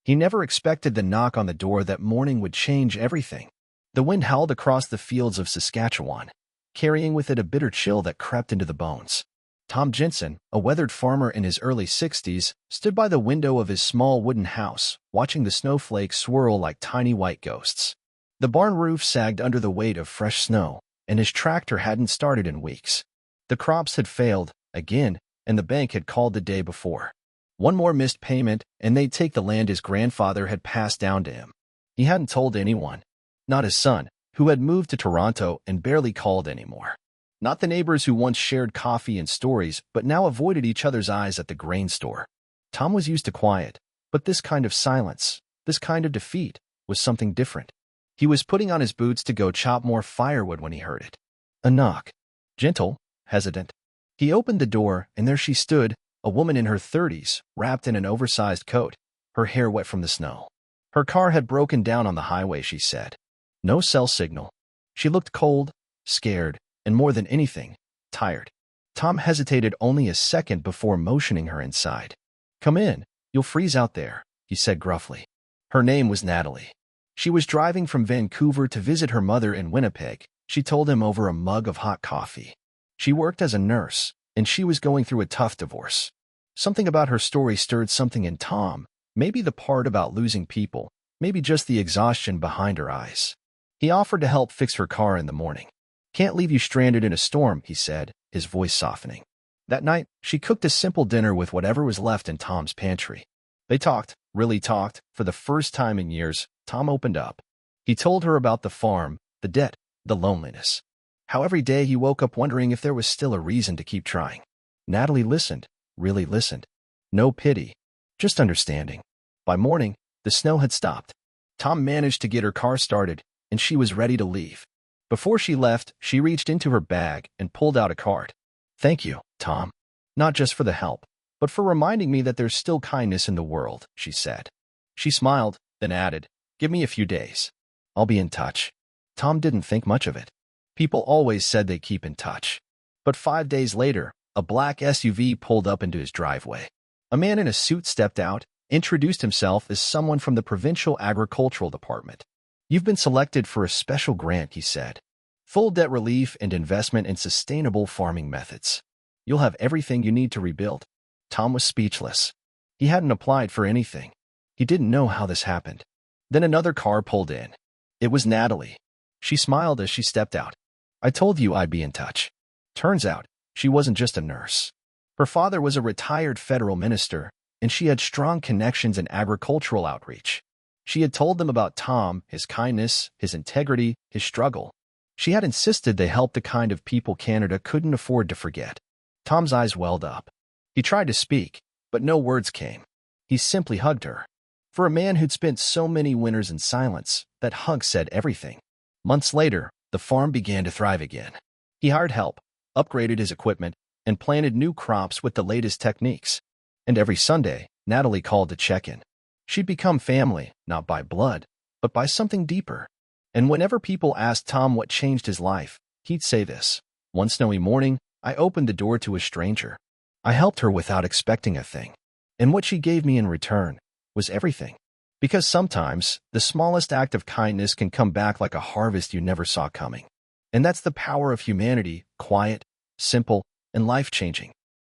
He never expected the knock on the door that morning would change everything. The wind howled across the fields of Saskatchewan, carrying with it a bitter chill that crept into the bones. Tom Jensen, a weathered farmer in his early 60s, stood by the window of his small wooden house, watching the snowflakes swirl like tiny white ghosts. The barn roof sagged under the weight of fresh snow, and his tractor hadn't started in weeks. The crops had failed, again, and the bank had called the day before. One more missed payment, and they'd take the land his grandfather had passed down to him. He hadn't told anyone. Not his son, who had moved to Toronto and barely called anymore. Not the neighbors who once shared coffee and stories, but now avoided each other's eyes at the grain store. Tom was used to quiet, but this kind of silence, this kind of defeat, was something different. He was putting on his boots to go chop more firewood when he heard it. A knock. Gentle, hesitant. He opened the door, and there she stood, a woman in her 30s, wrapped in an oversized coat, her hair wet from the snow. Her car had broken down on the highway, she said. No cell signal. She looked cold, scared, and more than anything, tired. Tom hesitated only a second before motioning her inside. "Come in, you'll freeze out there," he said gruffly. Her name was Natalie. She was driving from Vancouver to visit her mother in Winnipeg, she told him over a mug of hot coffee. She worked as a nurse, and she was going through a tough divorce. Something about her story stirred something in Tom, maybe the part about losing people, maybe just the exhaustion behind her eyes. He offered to help fix her car in the morning. "Can't leave you stranded in a storm," he said, his voice softening. That night, she cooked a simple dinner with whatever was left in Tom's pantry. They talked, really talked. For the first time in years, Tom opened up. He told her about the farm, the debt, the loneliness. How every day he woke up wondering if there was still a reason to keep trying. Natalie listened, really listened. No pity, just understanding. By morning, the snow had stopped. Tom managed to get her car started, and she was ready to leave. Before she left, she reached into her bag and pulled out a card. "Thank you, Tom. Not just for the help, but for reminding me that there's still kindness in the world," she said. She smiled, then added, "Give me a few days. I'll be in touch." Tom didn't think much of it. People always said they keep in touch. But 5 days later, a black SUV pulled up into his driveway. A man in a suit stepped out, introduced himself as someone from the Provincial Agricultural Department. "You've been selected for a special grant," he said. "Full debt relief and investment in sustainable farming methods. You'll have everything you need to rebuild." Tom was speechless. He hadn't applied for anything. He didn't know how this happened. Then another car pulled in. It was Natalie. She smiled as she stepped out. "I told you I'd be in touch." Turns out, she wasn't just a nurse. Her father was a retired federal minister, and she had strong connections in agricultural outreach. She had told them about Tom, his kindness, his integrity, his struggle. She had insisted they help the kind of people Canada couldn't afford to forget. Tom's eyes welled up. He tried to speak, but no words came. He simply hugged her. For a man who'd spent so many winters in silence, that hug said everything. Months later, the farm began to thrive again. He hired help, upgraded his equipment, and planted new crops with the latest techniques. And every Sunday, Natalie called to check in. She'd become family, not by blood, but by something deeper. And whenever people asked Tom what changed his life, he'd say this: "One snowy morning, I opened the door to a stranger. I helped her without expecting a thing. And what she gave me in return was everything." Because sometimes, the smallest act of kindness can come back like a harvest you never saw coming. And that's the power of humanity, quiet, simple, and life-changing.